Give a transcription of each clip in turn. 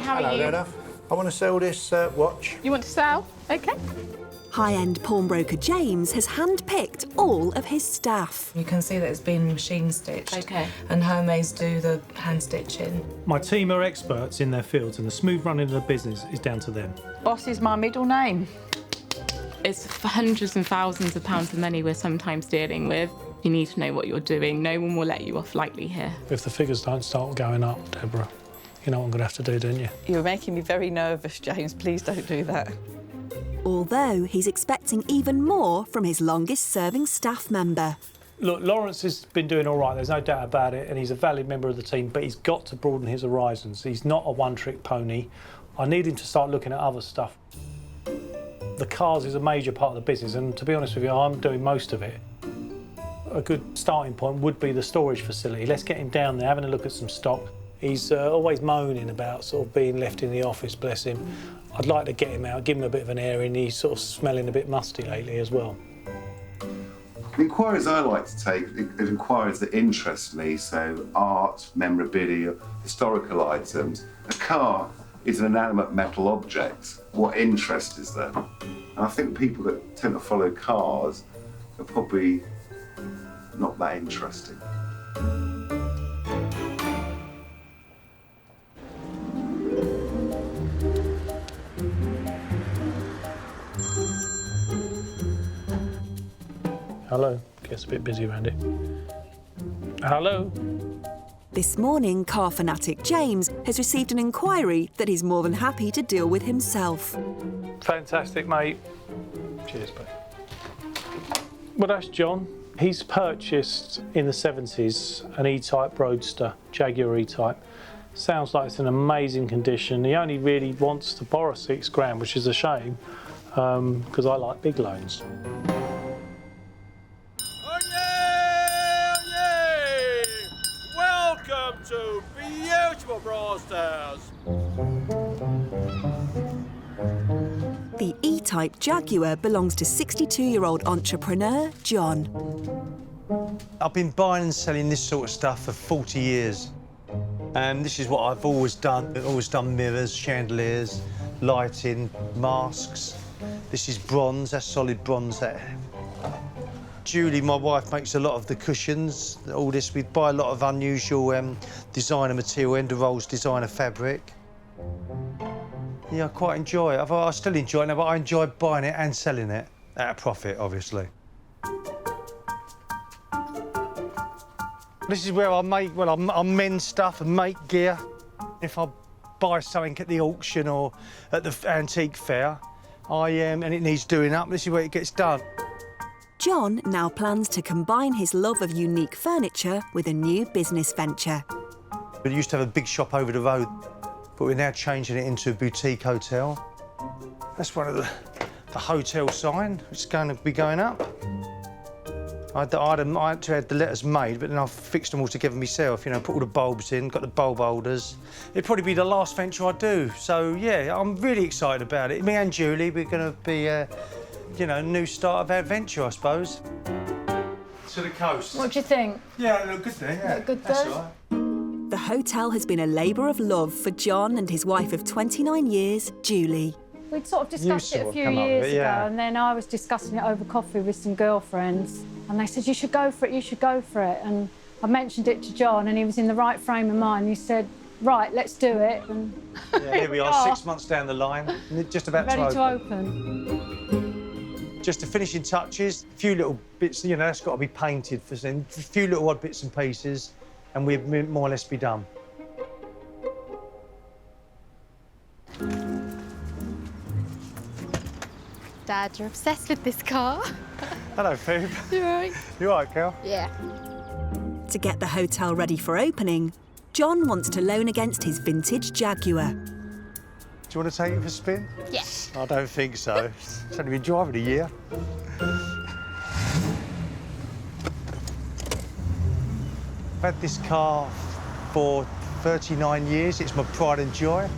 how are you? Hello, I want to sell this watch. You want to sell? OK. High-end pawnbroker James has hand-picked all of his staff. You can see that it's been machine-stitched. OK. And homemaids do the hand-stitching. My team are experts in their fields and the smooth running of the business is down to them. Boss is my middle name. It's hundreds and thousands of pounds of money we're sometimes dealing with. You need to know what you're doing. No one will let you off lightly here. If the figures don't start going up, Deborah, you know what I'm going to have to do, don't you? You're making me very nervous, James. Please don't do that. Although he's expecting even more from his longest-serving staff member. Look, Lawrence has been doing all right, there's no doubt about it, and he's a valued member of the team, but he's got to broaden his horizons. He's not a one-trick pony. I need him to start looking at other stuff. The cars is a major part of the business, and to be honest with you, I'm doing most of it. A good starting point would be the storage facility. Let's get him down there, having a look at some stock. He's always moaning about sort of being left in the office, bless him. I'd like to get him out, give him a bit of an airing. He's sort of smelling a bit musty lately as well. The inquiries I like to take are inquiries that interest me, so art, memorabilia, historical items. A car is an inanimate metal object. What interest is there? And I think people that tend to follow cars are probably not that interesting. Hello. Gets a bit busy around it. Hello. This morning, car fanatic James has received an inquiry that he's more than happy to deal with himself. Fantastic, mate. Cheers, mate. Well, that's John. He's purchased in the 70s an E-Type Roadster, Jaguar E-Type. Sounds like it's in amazing condition. He only really wants to borrow £6,000, which is a shame, because I like big loans. Welcome to beautiful Broadstairs. The E-Type Jaguar belongs to 62-year-old entrepreneur John. I've been buying and selling this sort of stuff for 40 years. And this is what I've always done. I've always done mirrors, chandeliers, lighting, masks. This is bronze, that's solid bronze there. Julie, my wife, makes a lot of the cushions, all this. We buy a lot of unusual designer material, Enderolls designer fabric. Yeah, I quite enjoy it. I still enjoy it now, but I enjoy buying it and selling it at a profit, obviously. This is where I make, well, I mend stuff and make gear. If I buy something at the auction or at the antique fair, and it needs doing up, this is where it gets done. John now plans to combine his love of unique furniture with a new business venture. We used to have a big shop over the road, but we're now changing it into a boutique hotel. That's one of the hotel sign, which is going to be going up. I had to have the letters made, but then I've fixed them all together myself, you know, put all the bulbs in, got the bulb holders. It'd probably be the last venture I do, so, yeah, I'm really excited about it. Me and Julie, we're going to be, you know, new start of our venture, I suppose. To the coast. What do you think? Yeah, look good there, yeah. Look good That's there? all right. The hotel has been a labour of love for John and his wife of 29 years, Julie. We'd sort of discussed it a few come up with years it, yeah. ago, and then I was discussing it over coffee with some girlfriends, and they said, you should go for it, you should go for it. And I mentioned it to John, and he was in the right frame of mind. He said, right, let's do it. And Yeah, here we are, 6 months down the line, just about ready to to open. open. Just the finishing touches, a few little bits, you know, that's got to be painted for some, a few little odd bits and pieces, and we'd more or less be done. Dad, you're obsessed with this car. Hello, Phoebe. You all right? You all right, Cal? Yeah. To get the hotel ready for opening, John wants to loan against his vintage Jaguar. Do you want to take it for a spin? Yes. I don't think so. It's only been driving a year. I've had this car for 39 years. It's my pride and joy.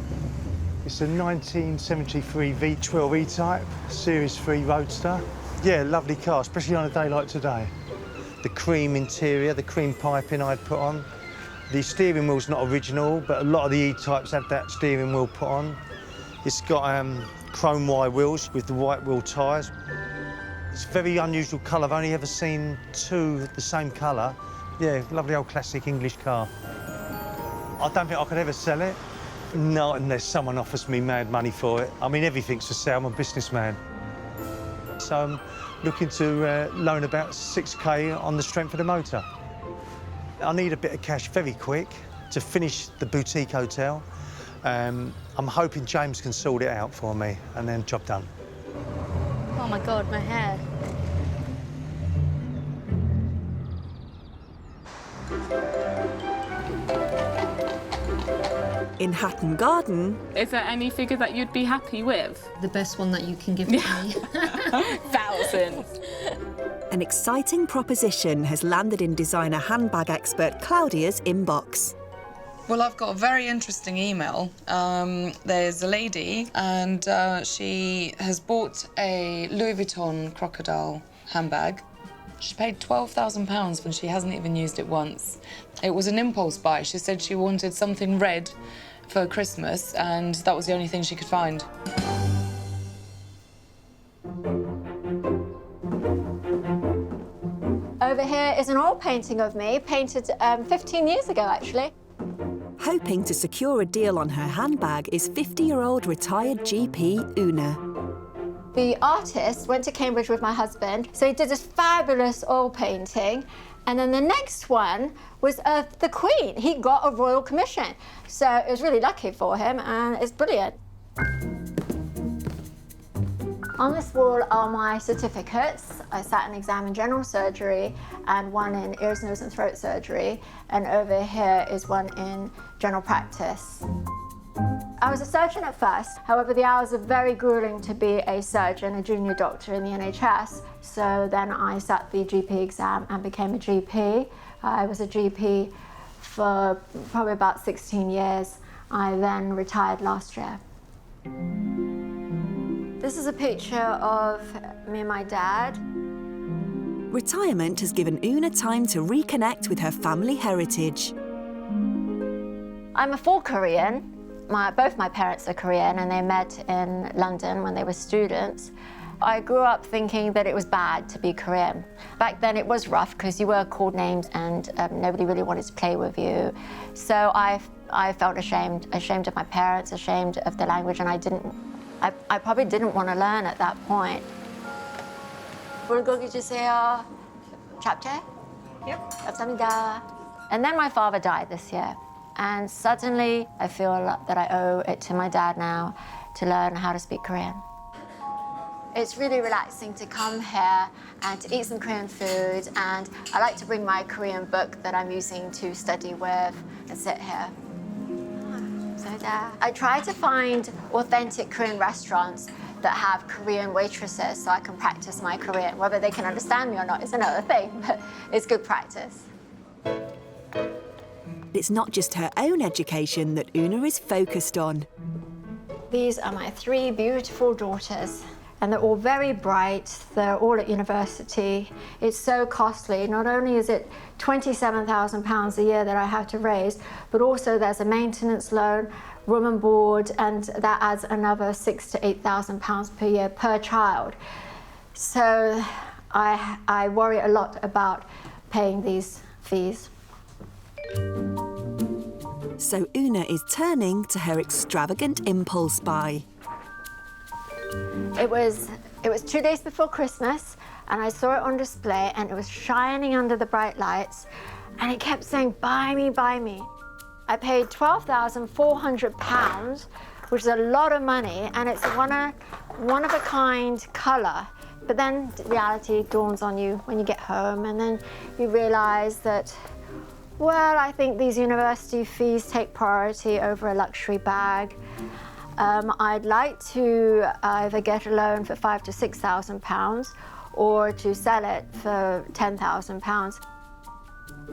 It's a 1973 V12 E-Type, Series 3 Roadster. Yeah, lovely car, especially on a day like today. The cream interior, the cream piping I'd put on. The steering wheel's not original, but a lot of the E-types have that steering wheel put on. It's got chrome wire wheels with the white wheel tyres. It's a very unusual colour. I've only ever seen two the same colour. Yeah, lovely old classic English car. I don't think I could ever sell it. Not unless someone offers me mad money for it. I mean, everything's for sale. I'm a businessman. So I'm looking to loan about 6K on the strength of the motor. I need a bit of cash very quick to finish the boutique hotel. I'm hoping James can sort it out for me and then job done. Oh my God, my hair. In Hatton Garden... Is there any figure that you'd be happy with? The best one that you can give me. Thousands. An exciting proposition has landed in designer handbag expert Claudia's inbox. Well, I've got a very interesting email. There's a lady and she has bought a Louis Vuitton crocodile handbag. She paid £12,000 when she hasn't even used it once. It was an impulse buy. She said she wanted something red for Christmas and that was the only thing she could find. Over here is an oil painting of me, painted 15 years ago, actually. Hoping to secure a deal on her handbag is 50-year-old retired GP Una. The artist went to Cambridge with my husband, so he did this fabulous oil painting. And then the next one was of the Queen. He got a royal commission. So it was really lucky for him, and it's brilliant. On this wall are my certificates. I sat an exam in general surgery and one in ears, nose and throat surgery. And over here is one in general practice. I was a surgeon at first, however the hours are very grueling to be a surgeon, a junior doctor in the NHS. So then I sat the GP exam and became a GP. I was a GP for probably about 16 years. I then retired last year. This is a picture of me and my dad. Retirement has given Una time to reconnect with her family heritage. I'm a full Korean. Both my parents are Korean and they met in London when they were students. I grew up thinking that it was bad to be Korean. Back then it was rough because you were called names and nobody really wanted to play with you. So I felt ashamed of my parents, ashamed of the language, and I probably didn't want to learn at that point. 불고기 주세요. 잡채? Yep. 감사합니다. And then my father died this year. And suddenly, I feel that I owe it to my dad now to learn how to speak Korean. It's really relaxing to come here and to eat some Korean food, and I like to bring my Korean book that I'm using to study with and sit here. I try to find authentic Korean restaurants that have Korean waitresses so I can practice my Korean. Whether they can understand me or not is another thing, but it's good practice. It's not just her own education that Una is focused on. These are my 3 beautiful daughters, and they're all very bright. They're all at university. It's so costly. Not only is it £27,000 a year that I have to raise, but also there's a maintenance loan, room and board, and that adds another £6,000 to £8,000 per year per child. So I worry a lot about paying these fees. So Una is turning to her extravagant impulse buy. It was 2 days before Christmas, and I saw it on display, and it was shining under the bright lights, and it kept saying, "Buy me, buy me." I paid £12,400, which is a lot of money, and it's one of a kind colour. But then reality dawns on you when you get home, and then you realise that, well, I think these university fees take priority over a luxury bag. I'd like to either get a loan for £5,000 to £6,000 or to sell it for £10,000.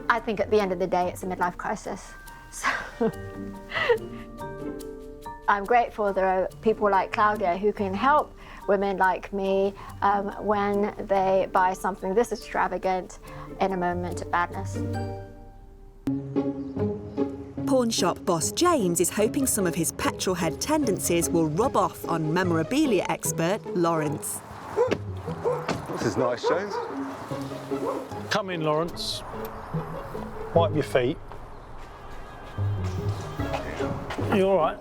I think at the end of the day, it's a midlife crisis. So I'm grateful there are people like Claudia who can help women like me when they buy something this extravagant in a moment of badness. Pawn shop boss James is hoping some of his petrolhead tendencies will rub off on memorabilia expert Lawrence. This is nice, James. Come in, Lawrence. Wipe your feet. You all right?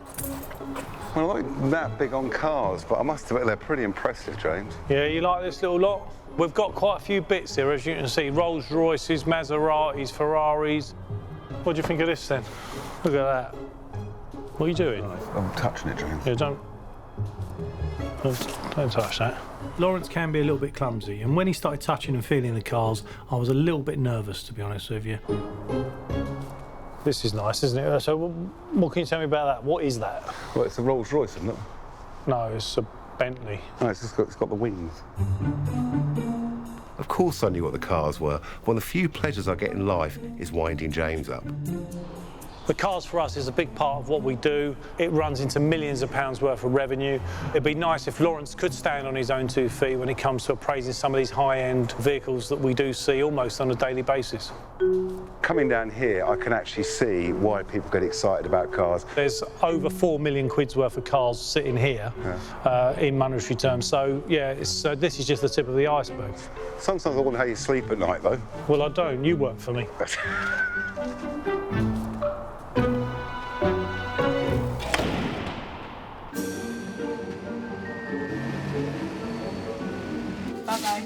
Well, I'm not that big on cars, but I must admit they're pretty impressive, James. Yeah, you like this little lot? We've got quite a few bits here, as you can see. Rolls Royces, Maseratis, Ferraris. What do you think of this, then? Look at that. What are you doing? I'm touching it, James. Yeah, don't touch that. Lawrence can be a little bit clumsy, and when he started touching and feeling the cars, I was a little bit nervous, to be honest with you. This is nice, isn't it? So, what can you tell me about that? What is that? Well, it's a Rolls Royce, isn't it? No, it's a Bentley. No, it's got the wings. Of course I knew what the cars were. One of the few pleasures I get in life is winding James up. The cars for us is a big part of what we do. It runs into millions of pounds worth of revenue. It'd be nice if Lawrence could stand on his own 2 feet when it comes to appraising some of these high-end vehicles that we do see almost on a daily basis. Coming down here, I can actually see why people get excited about cars. There's over 4 million quid's worth of cars sitting here in monetary terms. So, yeah, this is just the tip of the iceberg. Sometimes I wonder how you sleep at night, though. Well, I don't. You work for me. Bye-bye.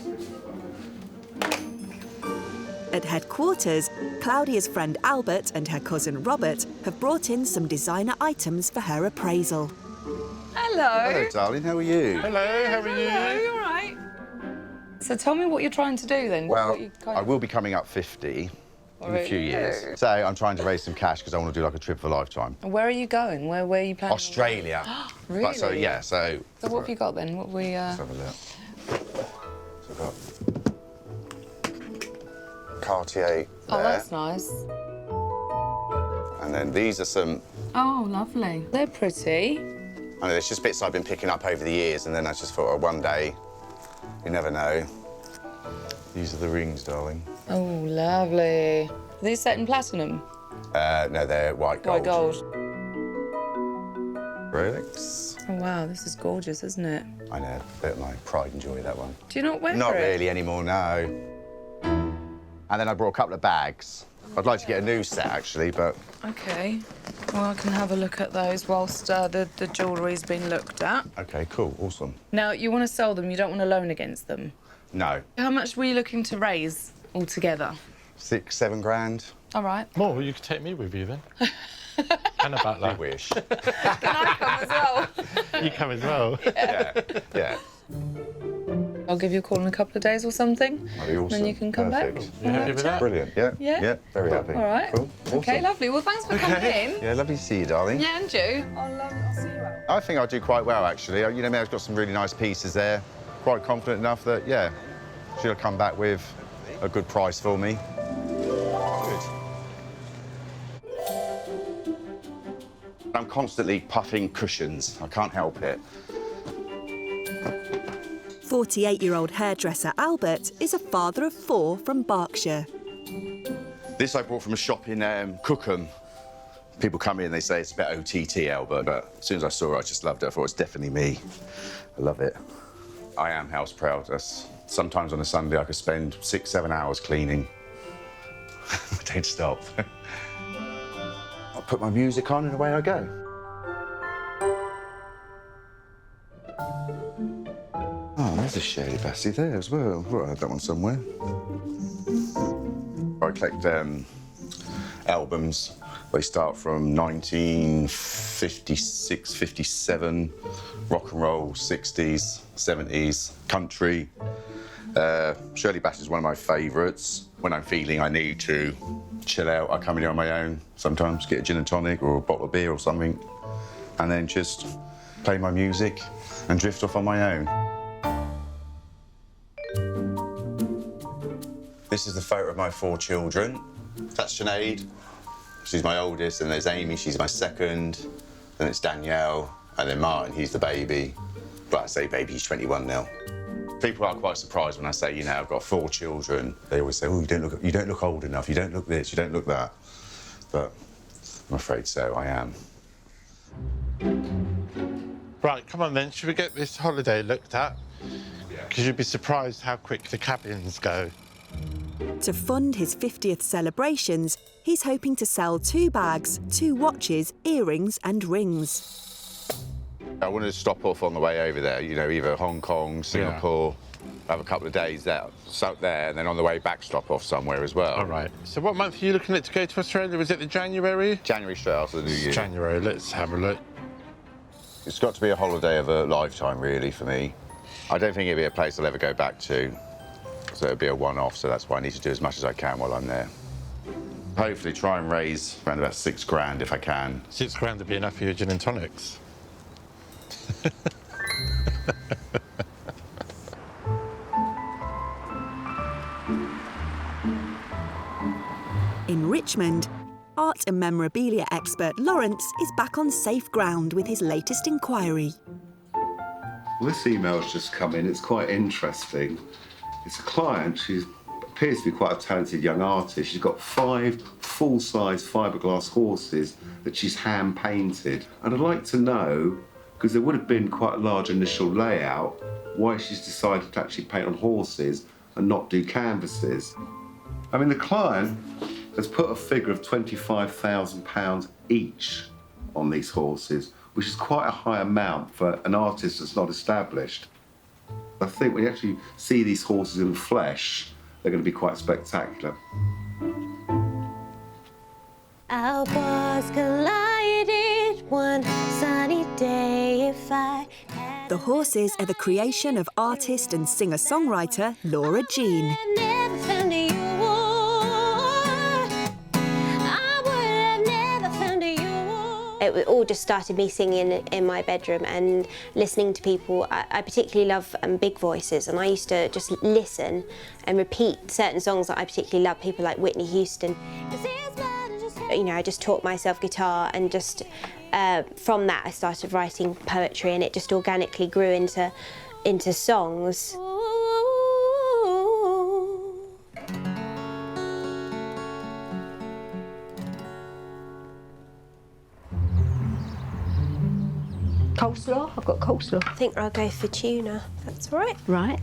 At headquarters, Claudia's friend Albert and her cousin Robert have brought in some designer items for her appraisal. Hello. Hello, darling. How are you? Hello, how are you? Hello, you all right? So tell me what you're trying to do then. Well, What you kind I of... will be coming up 50 in a few years. Yeah. So I'm trying to raise some cash because I want to do like a trip of a lifetime. And where are you going? Where are you planning? Australia. Really? But so, yeah, so... So what have you got then? What we... Let's have a look. So I've got Cartier there. Oh, that's nice. And then these are some... Oh, lovely. They're pretty. I know, it's just bits I've been picking up over the years, and then I just thought, oh, one day, you never know. These are the rings, darling. Oh, lovely. Are these set in platinum? No, they're white gold. White gold. Rolex. Oh, wow, this is gorgeous, isn't it? I know, a bit of my pride and joy, that one. Do you not wear Not it? really anymore, no. And then I brought a couple of bags. I'd like to get a new set, actually, but... OK. Well, I can have a look at those whilst the jewellery's been looked at. OK, cool, awesome. Now, you want to sell them, you don't want to loan against them? No. How much were you looking to raise altogether? 6, 7 grand. All right. Well, you could take me with you then. And about that. I wish. Can I come as well? You come as well. Yeah. I'll give you a call in a couple of days or something. That'd be awesome. Then you can come Perfect. back. You happy with that? Brilliant, yeah. Yeah? Yeah, very happy. All right. Cool, awesome. OK, lovely. Well, thanks for coming in. Yeah, lovely to see you, darling. Yeah, and you. I'll see you out. I think I'll do quite well, actually. You know me, I've got some really nice pieces there. Quite confident enough that, yeah, she'll come back with a good price for me. Good. I'm constantly puffing cushions. I can't help it. 48-year-old hairdresser Albert is a father of 4 from Berkshire. This I bought from a shop in Cookham. People come in and they say it's a bit OTT, Albert, but as soon as I saw it, I just loved it. I thought it's definitely me. I love it. I am house proud. Sometimes on a Sunday I could spend 6, 7 hours cleaning. I don't stop. I'll put my music on and away I go. Oh, there's a Shirley Bassey there as well. Right, I had that one somewhere. I collect albums. They start from 1956, 57, rock and roll, 60s, 70s, country. Shirley Bassey is one of my favourites. When I'm feeling I need to chill out, I come in here on my own. Sometimes get a gin and tonic or a bottle of beer or something, and then just play my music and drift off on my own. This is the photo of my 4 children. That's Sinead. She's my oldest, and there's Amy, she's my second. Then it's Danielle, and then Martin, he's the baby. But I say baby, he's 21 now. People are quite surprised when I say, you know, I've got 4 children. They always say, oh, you don't look old enough, you don't look this, you don't look that. But I'm afraid so, I am. Right, come on then, should we get this holiday looked at? Because you'd be surprised how quick the cabins go. To fund his 50th celebrations, he's hoping to sell 2 bags, 2 watches, earrings and rings. I wanted to stop off on the way over there, you know, either Hong Kong, Singapore, have a couple of days there, and then on the way back stop off somewhere as well. All right. So what month are you looking at to go to Australia? Was it the January? January, straight after the New Year. January, let's have a look. It's got to be a holiday of a lifetime, really, for me. I don't think it'll be a place I'll ever go back to. So it'll be a one-off, so that's why I need to do as much as I can while I'm there. Hopefully try and raise around about 6 grand if I can. 6 grand would be enough for your gin and tonics. In Richmond, art and memorabilia expert Lawrence is back on safe ground with his latest inquiry. Well, this email's just come in. It's quite interesting. It's a client who appears to be quite a talented young artist. She's got 5 full-size fiberglass horses that she's hand-painted. And I'd like to know, because there would have been quite a large initial layout, why she's decided to actually paint on horses and not do canvases. I mean, the client has put a figure of £25,000 each on these horses, which is quite a high amount for an artist that's not established. I think when you actually see these horses in the flesh, they're going to be quite spectacular. Our paths collided one sunny day. If I The horses are the creation of artist and singer-songwriter Leee John. never found you, I would have never found you. It all just started me singing in my bedroom and listening to people. I particularly love big voices, and I used to just listen and repeat certain songs that I particularly love, people like Whitney Houston. You know, I just taught myself guitar, and just from that I started writing poetry, and it just organically grew into songs. Coleslaw? I've got coleslaw. I think I'll go for tuna. That's all right. Right.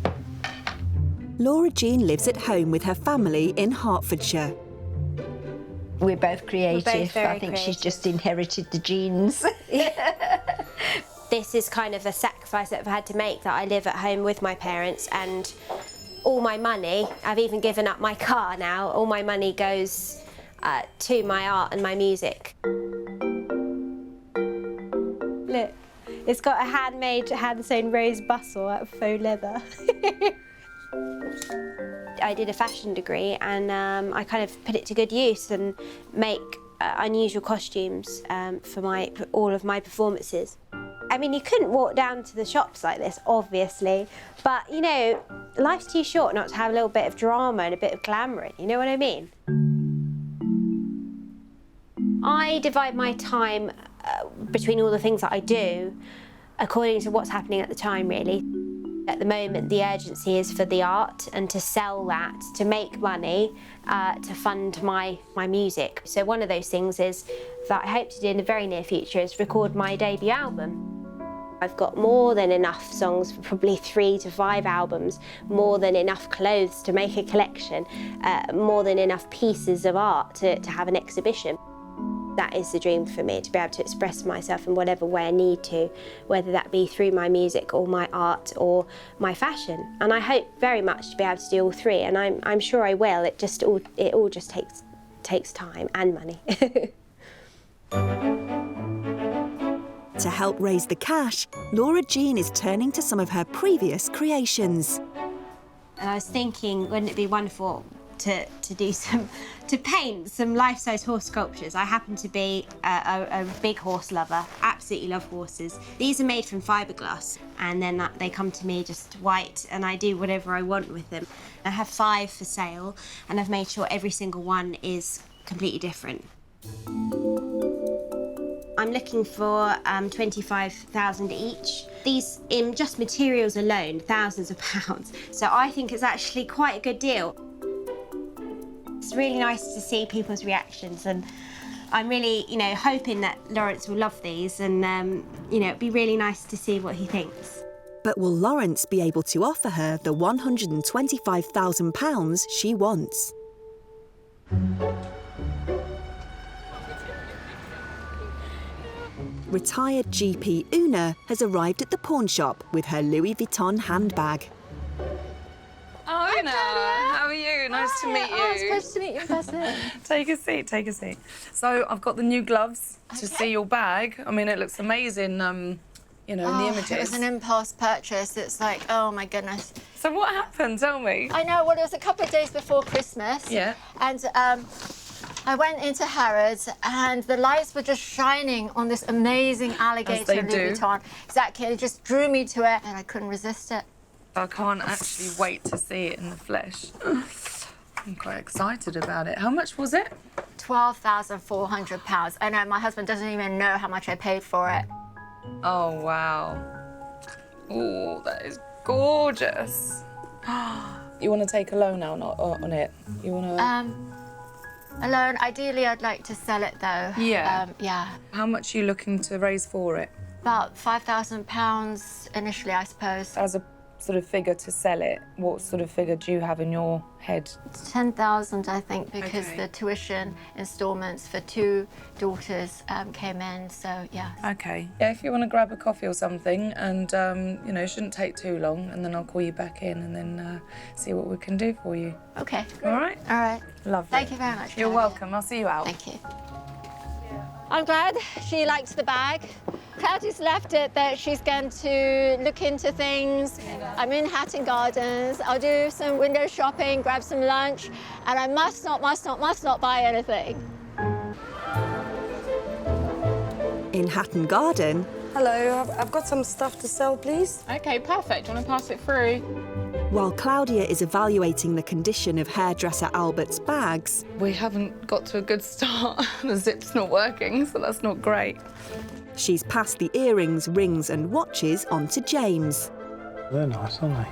Leee John lives at home with her family in Hertfordshire. We're both creative. We're both very I think she's creative. just inherited the genes. This is kind of a sacrifice that I've had to make, that I live at home with my parents, and all my money, I've even given up my car now, all my money goes to my art and my music. Look, it's got a handmade, hand-sewn rose bustle out of faux leather. I did a fashion degree, and I kind of put it to good use and make unusual costumes for all of my performances. I mean, you couldn't walk down to the shops like this, obviously, but, you know, life's too short not to have a little bit of drama and a bit of glamour in, you know what I mean? I divide my time between all the things that I do according to what's happening at the time, really. At the moment, the urgency is for the art and to sell that, to make money, to fund my music. So one of those things is that I hope to do in the very near future is record my debut album. I've got more than enough songs for probably 3 to 5 albums, more than enough clothes to make a collection, more than enough pieces of art to have an exhibition. That is the dream for me, to be able to express myself in whatever way I need to, whether that be through my music or my art or my fashion. And I hope very much to be able to do all 3, and I'm sure I will. It all just takes time and money. To help raise the cash, Leee John is turning to some of her previous creations. And I was thinking, wouldn't it be wonderful to paint some life-size horse sculptures? I happen to be a big horse lover, absolutely love horses. These are made from fiberglass, and then they come to me just white, and I do whatever I want with them. I have 5 for sale, and I've made sure every single one is completely different. I'm looking for 25,000 each. These, in just materials alone, thousands of pounds. So I think it's actually quite a good deal. It's really nice to see people's reactions, and I'm really, you know, hoping that Lawrence will love these and, you know, it'd be really nice to see what he thinks. But will Lawrence be able to offer her the £125,000 she wants? Retired GP Una has arrived at the pawn shop with her Louis Vuitton handbag. Oh, Una, how are you? Nice to meet you. Oh, it's pleasure to meet you in person. Take a seat, take a seat. So I've got the new gloves to see your bag. I mean, it looks amazing, you know, in the images. It was an impulse purchase. It's like, oh my goodness. So what happened? Tell me. I know, well, it was a couple of days before Christmas. Yeah. And I went into Harrods and the lights were just shining on this amazing Alligator Louis Vuitton. Exactly, it just drew me to it and I couldn't resist it. I can't actually wait to see it in the flesh. I'm quite excited about it. How much was it? £12,400. I know, my husband doesn't even know how much I paid for it. Oh, wow. Oh, that is gorgeous. You want to take a loan now on it? You want to... A loan. Ideally, I'd like to sell it, though. Yeah. Yeah. How much are you looking to raise for it? About £5,000 initially, I suppose. As a sort of figure to sell it, what sort of figure do you have in your head? 10,000, I think, because the tuition instalments for 2 daughters came in, so yeah. Okay. Yeah, if you want to grab a coffee or something, and you know, it shouldn't take too long, and then I'll call you back in and then see what we can do for you. Okay. All right? All right. Lovely. Thank you very much. You're welcome. I'll see you out. Thank you. I'm glad she liked the bag. Claudia's left it that she's going to look into things. I'm in Hatton Gardens. I'll do some window shopping, grab some lunch, and I must not buy anything. In Hatton Garden... Hello, I've got some stuff to sell, please. OK, perfect. Do you want to pass it through? While Claudia is evaluating the condition of hairdresser Albert's bags... We haven't got to a good start. The zip's not working, so that's not great. She's passed the earrings, rings and watches on to James. They're nice, aren't they?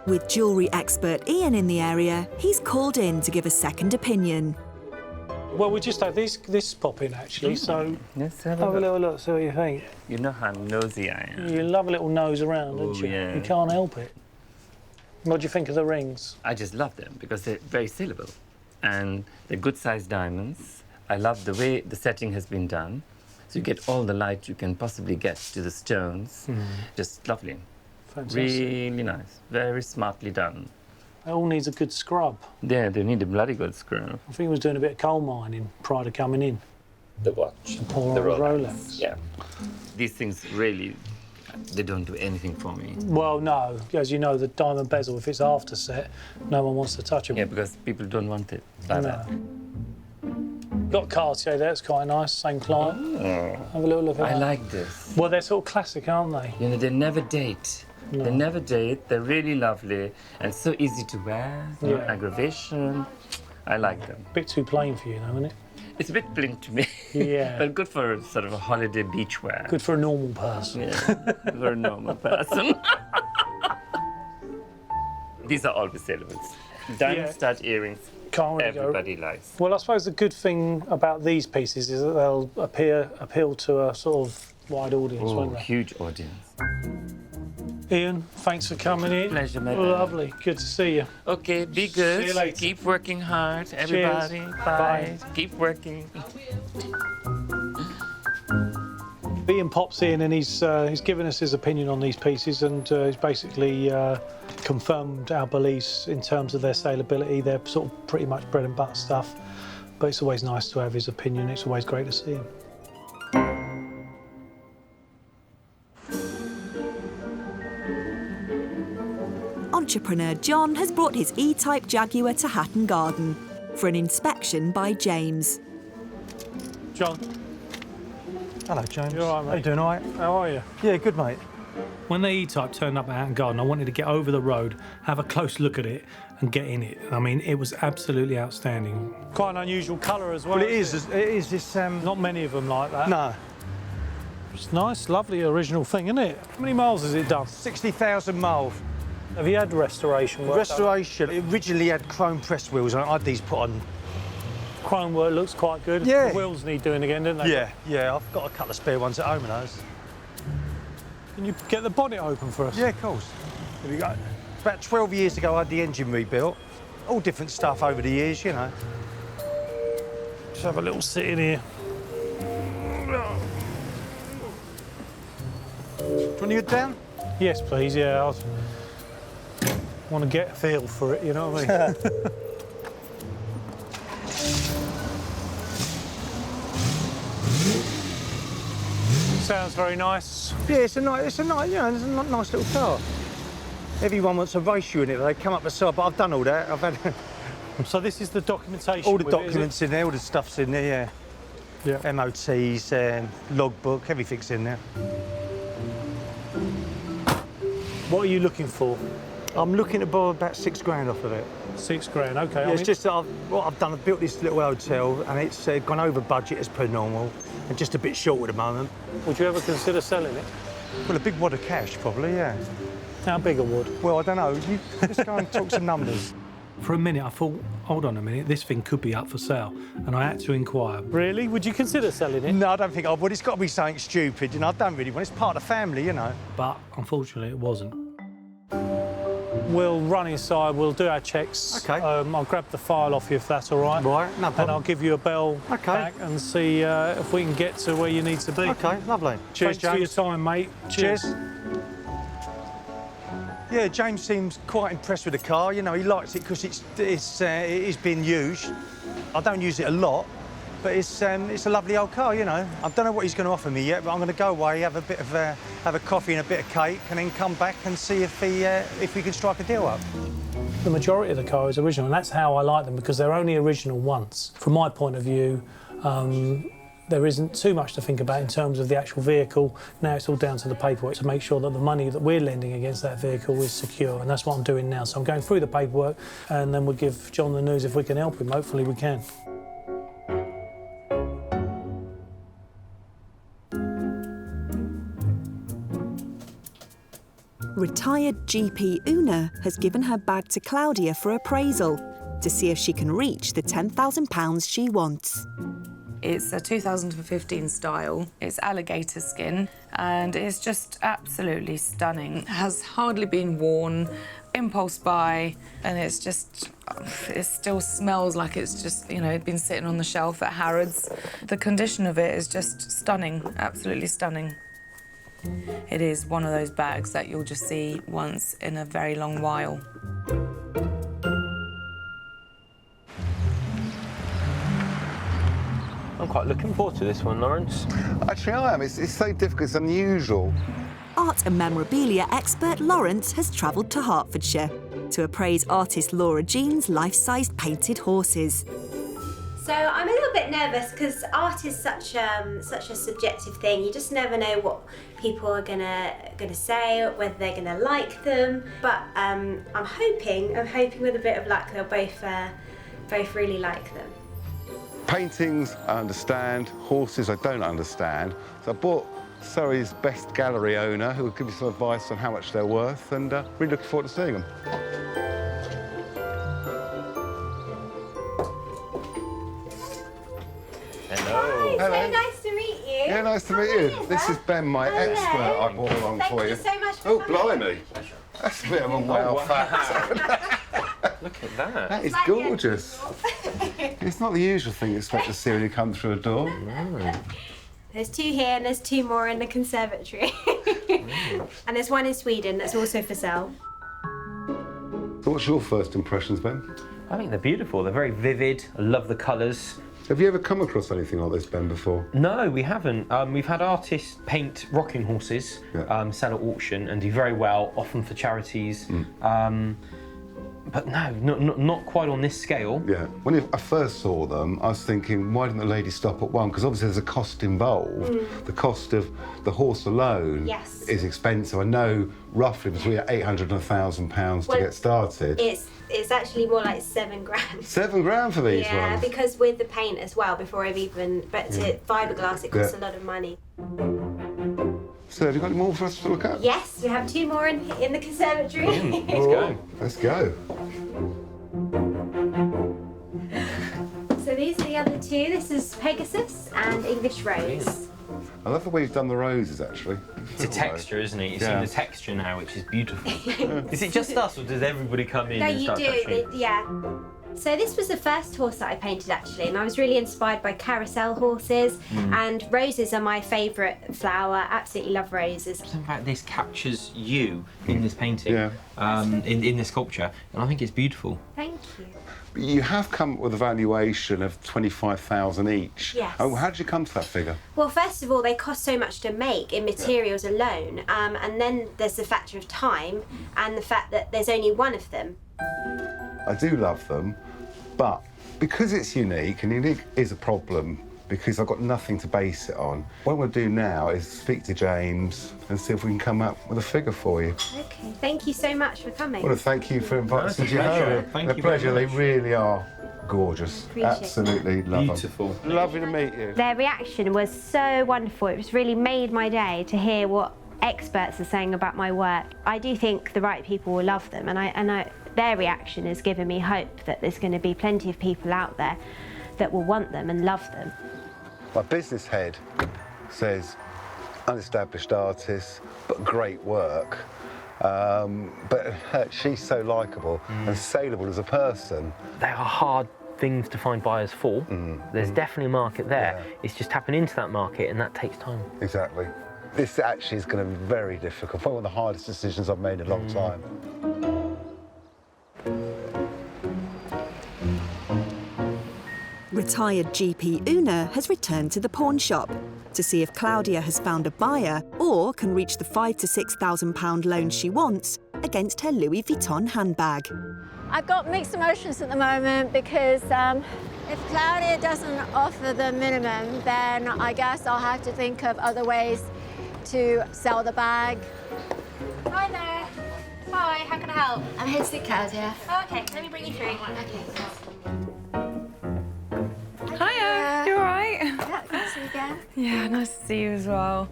With jewellery expert Ian in the area, he's called in to give a second opinion. Well, we just had this pop in, actually, so let's have a little look, see what you think. You know how nosy I am. You love a little nose around, don't you? Yeah. You can't help it. What do you think of the rings? I just love them because they're very saleable and they're good-sized diamonds. I love the way the setting has been done. So you get all the light you can possibly get to the stones. Just lovely. Fantastic. Really nice. Very smartly done. It all needs a good scrub. Yeah, they need a bloody good scrub. I think he was doing a bit of coal mining prior to coming in. The watch. The poor the old Rolex. Yeah. These things really, they don't do anything for me. Well, no. As you know, the diamond bezel, if it's after set, no one wants to touch it. Yeah, because people don't want it like that. Got Cartier there, it's quite nice, same client. Oh. Have a little look at that. I like this. Well, they're sort of classic, aren't they? You know, they never date. No. They never date. They're really lovely and so easy to wear. No Yeah. aggravation. I like them. Bit too plain for you, though, isn't it? It's a bit bling to me. Yeah. But good for sort of a holiday beach wear. Good for a normal person. Yeah, for a normal person. These are always saleable. Diamond stud earrings. Can't really Everybody likes. Well, I suppose the good thing about these pieces is that they'll appeal to a sort of wide audience, Oh, won't they? huge audience. Ian, thanks for coming in. Pleasure, madam. Lovely. Good to see you. Okay, be good. See you later. Keep working hard, everybody. Cheers. Bye. Keep working. Ian pops in and he's given us his opinion on these pieces and he's basically confirmed our beliefs in terms of their saleability. They're sort of pretty much bread and butter stuff, but it's always nice to have his opinion. It's always great to see him. Entrepreneur John has brought his E-Type Jaguar to Hatton Garden for an inspection by James. John. Hello, James. You all right, mate? How you doing, all right? How are you? Yeah, good, mate. When the E-Type turned up at Hatton Garden, I wanted to get over the road, have a close look at it and get in it. I mean, it was absolutely outstanding. Quite an unusual colour as well. Well, it is this... Not many of them like that. No. It's nice, lovely, original thing, isn't it? How many miles has it done? 60,000 miles. Have you had restoration work? Restoration. It originally had chrome pressed wheels on it. I had these put on Chrome work looks quite good. Yeah. The wheels need doing again, don't they? Yeah, I've got a couple of spare ones at home of those. Can you get the bonnet open for us? Yeah, of course. Here we go. About 12 years ago, I had the engine rebuilt. All different stuff over the years, you know. Just have a little sit in here. Do you want to get down? Yes, please, yeah. I want to get a feel for it, you know what I mean? Sounds very nice. Yeah, it's a nice, you know, it's a nice little car. Everyone wants to race you in it. They come up the side, but I've done all that. I've had So this is the documentation. all the with it, documents in there, all the stuff's in there. Yeah. Yeah. MOTs, logbook, everything's in there. What are you looking for? I'm looking to borrow about £6 off of it. £6 grand, okay. Yeah, it's just that what I've done, I've built this little hotel and it's gone over budget as per normal and just a bit short at the moment. Would you ever consider selling it? Well, a big wad of cash, probably, yeah. How big a wood? Well, I don't know. You just go and talk some numbers. For a minute, I thought, hold on a minute, this thing could be up for sale, and I had to inquire. Really? Would you consider selling it? No, I don't think I would. It's got to be something stupid, you know. I don't really want it. It's part of the family, you know. But unfortunately, it wasn't. We'll run inside, we'll do our checks. OK. I'll grab the file off you if that's all right. Right, no problem. And I'll give you a bell back and see if we can get to where you need to be. OK, lovely. Cheers, Thanks for your James. time, mate. Cheers. Yeah, James seems quite impressed with the car. You know, he likes it because it is being used. I don't use it a lot, but it's a lovely old car, you know. I don't know what he's going to offer me yet, but I'm going to go away, have a bit of have a coffee and a bit of cake, and then come back and see if we can strike a deal up. The majority of the car is original, and that's how I like them, because they're only original once. From my point of view, there isn't too much to think about in terms of the actual vehicle. Now it's all down to the paperwork to make sure that the money that we're lending against that vehicle is secure, and that's what I'm doing now. So I'm going through the paperwork, and then we'll give John the news if we can help him. Hopefully we can. Retired GP Una has given her bag to Claudia for appraisal to see if she can reach the £10,000 she wants. It's a 2015 style. It's alligator skin, and it's just absolutely stunning. It has hardly been worn, impulse buy, and it's just, it still smells like it's just, you know, been sitting on the shelf at Harrods. The condition of it is just stunning, absolutely stunning. It is one of those bags that you'll just see once in a very long while. I'm quite looking forward to this one, Lawrence. Actually, I am. It's so difficult, it's unusual. Art and memorabilia expert Lawrence has travelled to Hertfordshire to appraise artist Laura Jean's life-sized painted horses. So I'm a little bit nervous because art is such a subjective thing. You just never know what people are gonna say, whether they're gonna like them. But I'm hoping with a bit of luck they'll both really like them. Paintings, I understand. Horses, I don't understand. So I bought Surrey's best gallery owner, who will give me some advice on how much they're worth, and really looking forward to seeing them. Hello. Hello. So nice to meet you. Yeah, nice to meet you. This is Ben, my expert I brought along for you. Thank you so much for Oh, coming. blimey. That's a bit of a wow fact. Look at that. That is gorgeous. It's not the usual thing you expect to see when you come through a door. No. There's 2 here and there's 2 more in the conservatory. And there's 1 in Sweden that's also for sale. So what's your first impressions, Ben? I think they're beautiful. They're very vivid. I love the colours. Have you ever come across anything like this, Ben, before? No, we haven't. We've had artists paint rocking horses, sell at auction and do very well, often for charities. But no, not quite on this scale. Yeah. When I first saw them, I was thinking, why didn't the lady stop at one? Because obviously there's a cost involved. The cost of the horse alone is expensive. I know roughly between £800 and £1,000 to get started. It's actually more like 7 grand. 7 grand for these ones? Yeah, because with the paint as well, before I've even, but to fiberglass, it costs a lot of money. So have you got any more for us to look at? Yes, we have 2 more in the conservatory. Let's go. Let's go. So these are the other two. This is Pegasus and English Rose. I love the way you've done the roses, actually. It's a texture, isn't it? You've Yeah. seen the texture now, which is beautiful. Is it just us, or does everybody come in No, and you start do. touching? Yeah. So this was the first horse that I painted actually, and I was really inspired by carousel horses. And roses are my favourite flower. Absolutely love roses. Something about this captures you in this painting, in this sculpture, and I think it's beautiful. Thank you. You have come up with a valuation of 25,000 each. Yes. Oh, how did you come to that figure? Well, first of all, they cost so much to make in materials alone, and then there's the factor of time and the fact that there's only one of them. I do love them, but because it's unique, and unique is a problem because I've got nothing to base it on. What I'm going to do now is speak to James and see if we can come up with a figure for you. Okay, thank you so much for coming. I want to thank you for inviting us No, it's to a your pleasure. home. Thank They're you a very pleasure. They much. really are gorgeous. Appreciate it. Absolutely love Beautiful. them. Lovely to meet you. Their reaction was so wonderful. It was really made my day to hear what experts are saying about my work. I do think the right people will love them, and their reaction has given me hope that there's going to be plenty of people out there that will want them and love them. My business head says unestablished artist, but great work. But she's so likeable and saleable as a person. They are hard things to find buyers for. There's definitely a market there. It's just tapping into that market, and that takes time. Exactly. This actually is going to be very difficult. Probably one of the hardest decisions I've made in a long time. Retired GP Una has returned to the pawn shop to see if Claudia has found a buyer or can reach the £5,000 to £6,000 loan she wants against her Louis Vuitton handbag. I've got mixed emotions at the moment because if Claudia doesn't offer the minimum, then I guess I'll have to think of other ways to sell the bag. Hi there. Hi, how can I help? I'm here to see Claudia. Oh, okay, let me bring you through. Hiya, you all right? Yeah, good to see you again. Yeah, nice to see you as well.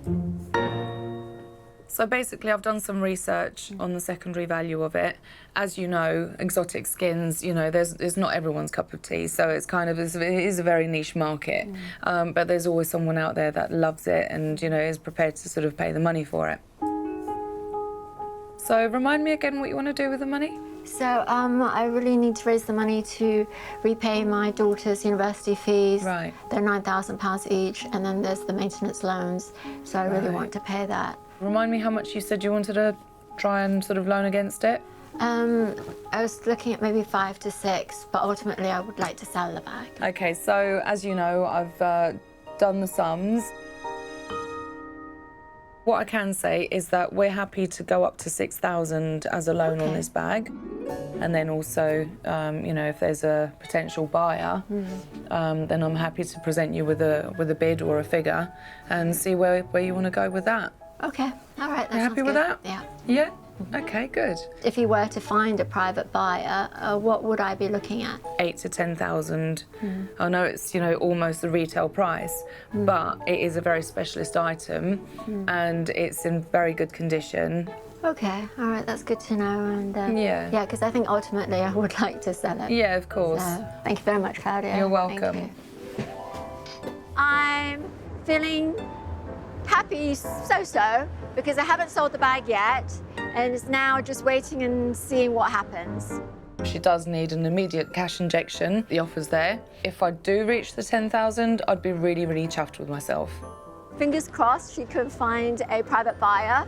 So basically, I've done some research on the secondary value of it. As you know, exotic skins, you know, it's not everyone's cup of tea, so it's kind of, it is a very niche market. But there's always someone out there that loves it and, you know, is prepared to sort of pay the money for it. So remind me again what you want to do with the money? So I really need to raise the money to repay my daughter's university fees. Right. They're £9,000 each, and then there's the maintenance loans, so I really want to pay that. Remind me how much you said you wanted to try and sort of loan against it? I was looking at maybe 5 to 6, but ultimately I would like to sell the bag. Okay, so as you know, I've done the sums. What I can say is that we're happy to go up to 6,000 as a loan on this bag. And then also, you know, if there's a potential buyer, then I'm happy to present you with a bid or a figure and see where you want to go with that. Okay, all right, that You sounds happy with good. that? Yeah. Yeah? Okay, good. If you were to find a private buyer, what would I be looking at? 8,000 to 10,000. I know it's, you know, almost the retail price, but it is a very specialist item and it's in very good condition. Okay, all right, that's good to know. And Yeah. yeah, because I think ultimately I would like to sell it. Yeah, of course. So, thank you very much, Claudia. You're Thank welcome. you. I'm feeling happy so-so because I haven't sold the bag yet and it's now just waiting and seeing what happens. She does need an immediate cash injection. The offer's there. If I do reach the 10,000, I'd be really, really chuffed with myself. Fingers crossed she can find a private buyer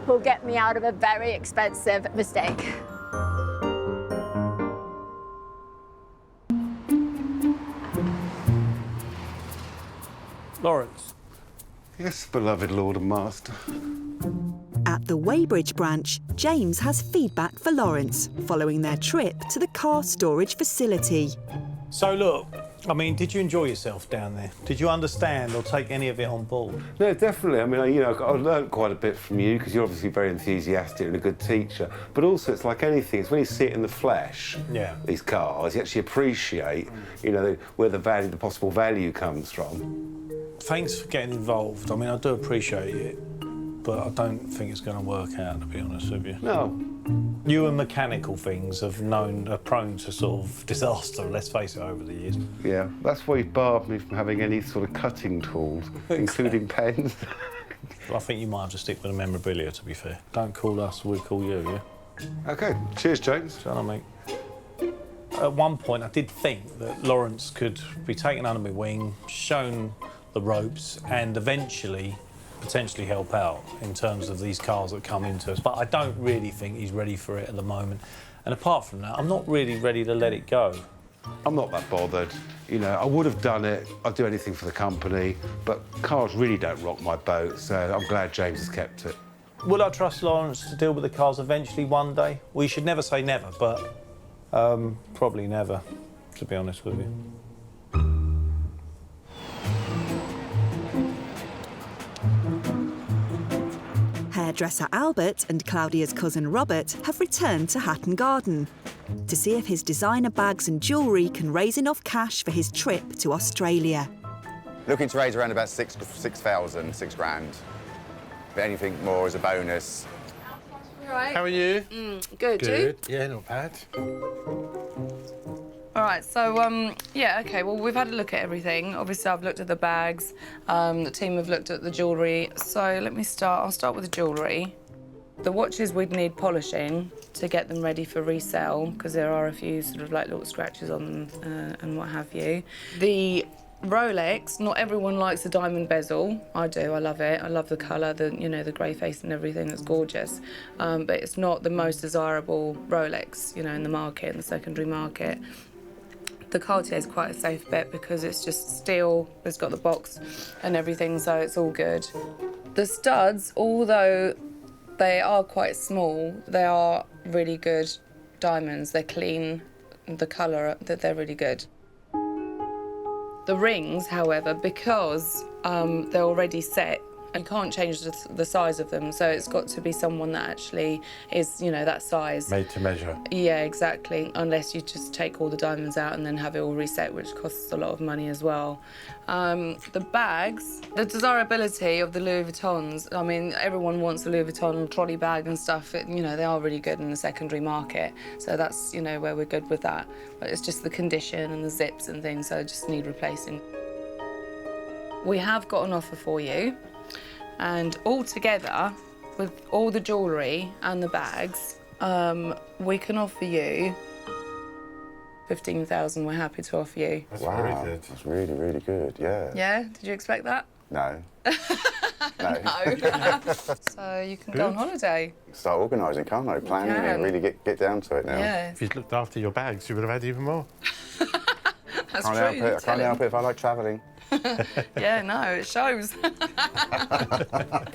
who'll get me out of a very expensive mistake. Lawrence. Yes, beloved Lord and Master. At the Weybridge branch, James has feedback for Lawrence following their trip to the car storage facility. So look, I mean, did you enjoy yourself down there? Did you understand or take any of it on board? No, definitely. I mean, you know, I learned quite a bit from you because you're obviously very enthusiastic and a good teacher. But also, it's like anything. It's when you see it in the flesh, these cars, you actually appreciate, you know, where the value, the possible value comes from. Thanks for getting involved. I mean, I do appreciate it, but I don't think it's going to work out, to be honest with you. No, You and mechanical things are prone to sort of disaster, let's face it, over the years. Yeah, that's why he barred me from having any sort of cutting tools, including pens. I think you might have to stick with the memorabilia, to be fair. Don't call us, we'll call you, yeah? OK, cheers, James. Shall I, mate? At one point, I did think that Lawrence could be taken under my wing, shown the ropes, and eventually potentially help out in terms of these cars that come into us. But I don't really think he's ready for it at the moment. And apart from that, I'm not really ready to let it go. I'm not that bothered. You know, I would have done it. I'd do anything for the company. But cars really don't rock my boat, so I'm glad James has kept it. Will I trust Lawrence to deal with the cars eventually one day? Well, you should never say never, but probably never, to be honest with you. Hairdresser Albert and Claudia's cousin Robert have returned to Hatton Garden to see if his designer bags and jewellery can raise enough cash for his trip to Australia. Looking to raise around about 6,000, 6 grand. If anything more is a bonus. All right. How are you? Good, you? Yeah, not bad. All right, so, yeah, OK, well, we've had a look at everything. Obviously, I've looked at the bags. The team have looked at the jewellery. So let me start. I'll start with the jewellery. The watches would need polishing to get them ready for resale, because there are a few sort of like little scratches on them and what have you. The Rolex, not everyone likes the diamond bezel. I do, I love it. I love the colour, the grey face and everything, that's gorgeous. But it's not the most desirable Rolex, in the market, in the secondary market. The Cartier is quite a safe bet because it's just steel, it's got the box and everything, so it's all good. The studs, although they are quite small, they are really good diamonds. They're clean, the colour, they're really good. The rings, however, because they're already set, you can't change the size of them, so it's got to be someone that actually is, that size. Made to measure. Yeah, exactly, unless you just take all the diamonds out and then have it all reset, which costs a lot of money as well. The bags, the desirability of the Louis Vuittons, I mean, everyone wants a Louis Vuitton trolley bag and stuff. They are really good in the secondary market, so that's, where we're good with that. But it's just the condition and the zips and things, so just need replacing. We have got an offer for you. And all together, with all the jewellery and the bags, we can offer you 15,000. We're happy to offer you. That's very good. That's really, really good, yeah. Yeah? Did you expect that? No. No. So you can go on holiday. Start organising, can't I? Planning and really get down to it now. Yeah. If you'd looked after your bags, you would have had even more. That's I true. can't help it if I like travelling. Yeah, no, it shows.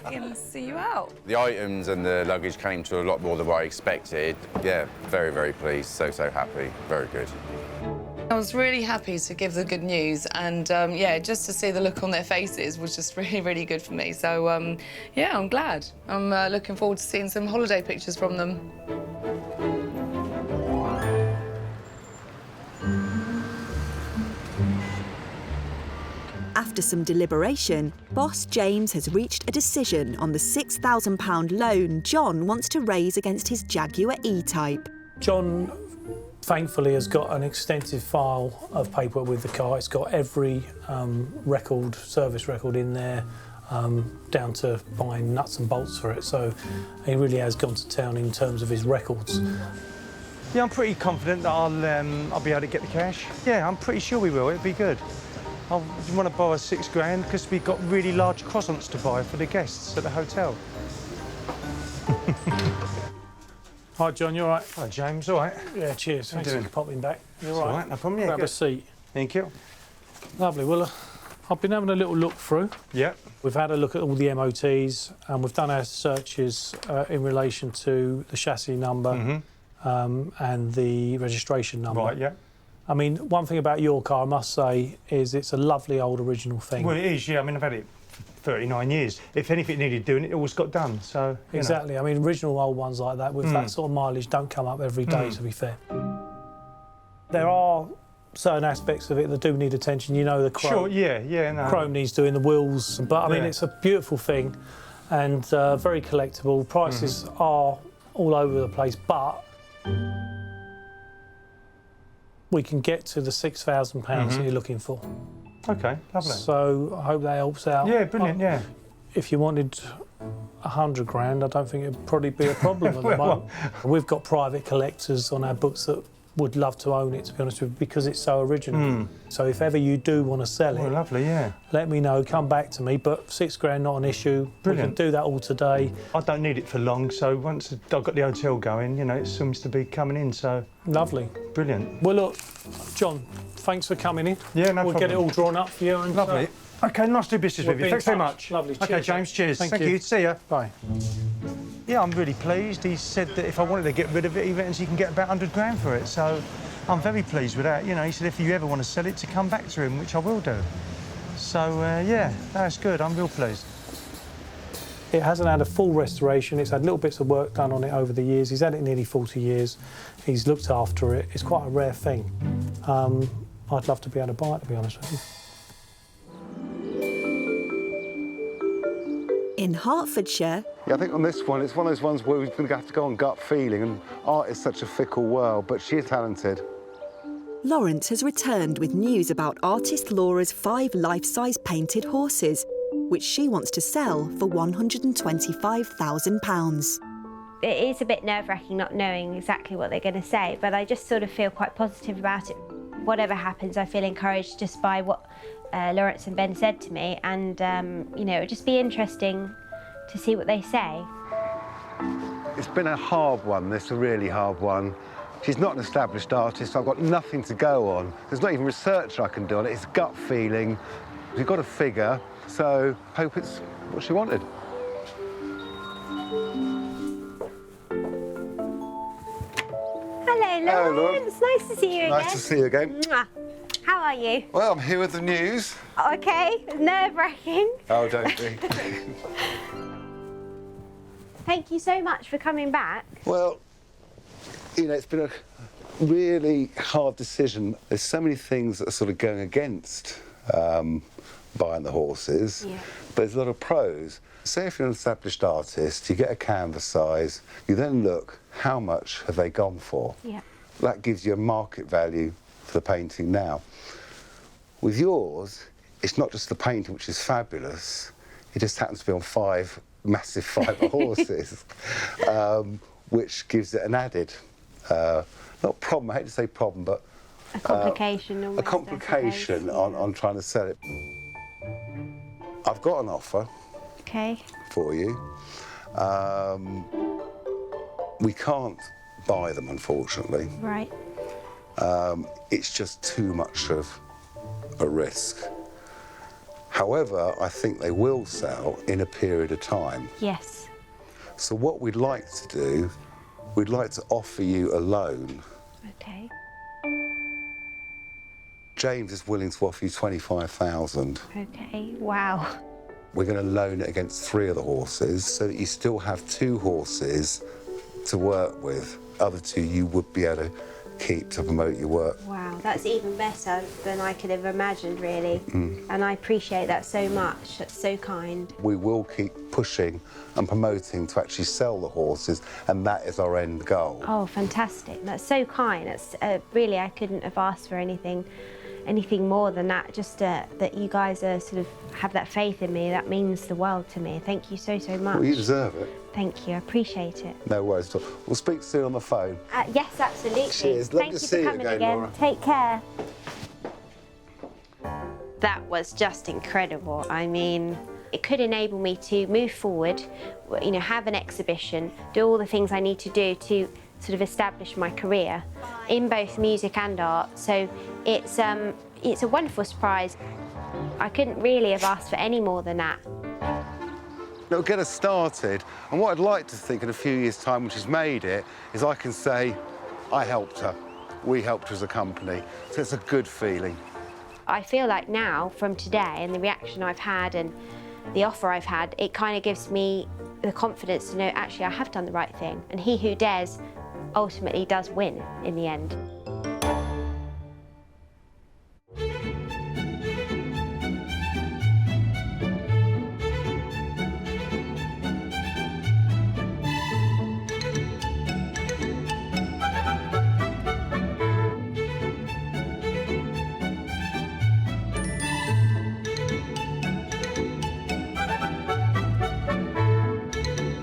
Can see you out. The items and the luggage came to a lot more than what I expected. Yeah, very, very pleased. So happy. Very good. I was really happy to give the good news, and yeah, just to see the look on their faces was just really, really good for me. So yeah, I'm glad. I'm looking forward to seeing some holiday pictures from them. After some deliberation, boss James has reached a decision on the £6,000 loan John wants to raise against his Jaguar E-Type. John, thankfully, has got an extensive file of paperwork with the car. It's got every service record in there, down to buying nuts and bolts for it. So he really has gone to town in terms of his records. Yeah, I'm pretty confident that I'll be able to get the cash. Yeah, I'm pretty sure we will. It'll be good. I want to borrow 6 grand because we've got really large croissants to buy for the guests at the hotel. Hi, John, you all right? Hi, James, all right? Yeah, cheers. Thanks for popping back. You're all right, no problem. Yeah, grab a seat. Thank you. Lovely. Well, I've been having a little look through. Yeah. We've had a look at all the MOTs, and we've done our searches in relation to the chassis number and the registration number. Right, yeah. I mean, one thing about your car, I must say, is it's a lovely old original thing. Well, it is, yeah. I mean, I've had it for 39 years. If anything needed doing, it always got done, so... Exactly. I mean, original old ones like that, with that sort of mileage, don't come up every day, to be fair. There are certain aspects of it that do need attention. The chrome. Sure, yeah, no. Chrome needs doing, the wheels. But, I mean, it's a beautiful thing and very collectible. Prices are all over the place, but we can get to the £6,000 that you're looking for. Okay, lovely. So I hope that helps out. Yeah, brilliant, yeah. If you wanted 100 grand, I don't think it'd probably be a problem at the moment. We've got private collectors on our books that would love to own it, to be honest with you, because it's so original. So if ever you do want to sell it, lovely, yeah. let me know, come back to me, but 6 grand, not an issue. Brilliant. We can do that all today. I don't need it for long, so once I've got the hotel going, you know, it seems to be coming in, so... Lovely. Brilliant. Well, look, John, thanks for coming in. Yeah, no problem. We'll get it all drawn up for you. And, lovely. OK, nice to do business with you. Thanks very much. Lovely. OK, Cheers, James, cheers. Thank you. See ya. Bye. Yeah, I'm really pleased. He said that if I wanted to get rid of it, he reckons he can get about 100 grand for it, so I'm very pleased with that. You know, he said if you ever want to sell it, to come back to him, which I will do. So, yeah, that's good. I'm real pleased. It hasn't had a full restoration. It's had little bits of work done on it over the years. He's had it nearly 40 years. He's looked after it. It's quite a rare thing. I'd love to be able to buy it, to be honest with you. In Hertfordshire... Yeah, I think on this one, it's one of those ones where we're going to have to go on gut feeling, and art is such a fickle world, but she is talented. Lawrence has returned with news about artist Laura's 5 life-size painted horses, which she wants to sell for £125,000. It is a bit nerve-wracking not knowing exactly what they're going to say, but I just sort of feel quite positive about it. Whatever happens, I feel encouraged just by what Lawrence and Ben said to me, and you know, it'd just be interesting to see what they say. It's been a hard one, this, a really hard one. She's not an established artist, so I've got nothing to go on. There's not even research I can do on it, it's gut feeling. We've got a figure, so hope it's what she wanted. Hello, Lawrence. Nice to see you again. Nice to see you again. Mwah. How are you? Well, I'm here with the news. Okay, nerve-wracking. Oh, don't be. Thank you so much for coming back. Well, you know, it's been a really hard decision. There's so many things that are sort of going against buying the horses, but there's a lot of pros. Say if you're an established artist, you get a canvas size, you then look, how much have they gone for? Yeah. That gives you a market value for the painting now. With yours, it's not just the painting, which is fabulous, it just happens to be on 5 massive fibre horses, which gives it an added, not problem, I hate to say problem, but a complication. A complication on trying to sell it. I've got an offer for you. We can't buy them, unfortunately. Right. It's just too much of a risk. However, I think they will sell in a period of time. Yes. So what we'd like to do, we'd like to offer you a loan. Okay. James is willing to offer you 25,000. Okay, wow. We're going to loan it against 3 of the horses so that you still have 2 horses to work with. Other 2 you would be able to keep to promote your work. Wow, that's even better than I could have imagined, really. And I appreciate that so much. That's so kind. We will keep pushing and promoting to actually sell the horses, and that is our end goal. Oh, fantastic. That's so kind. That's really, I couldn't have asked for anything more than that. Just that you guys are sort of have that faith in me, that means the world to me. Thank you so much. Well, you deserve it. Thank you, I appreciate it. No worries at all. We'll speak soon on the phone. Yes, absolutely. Cheers. Lovely Thank you to see for you coming again, again. Laura. Take care. That was just incredible. I mean, it could enable me to move forward, you know, have an exhibition, do all the things I need to do to sort of establish my career in both music and art. So it's a wonderful surprise. I couldn't really have asked for any more than that. It'll get us started, and what I'd like to think in a few years' time when she's made it is I can say, I helped her, we helped her as a company, so it's a good feeling. I feel like now, from today, and the reaction I've had and the offer I've had, it kind of gives me the confidence to know, actually, I have done the right thing, and he who dares ultimately does win in the end.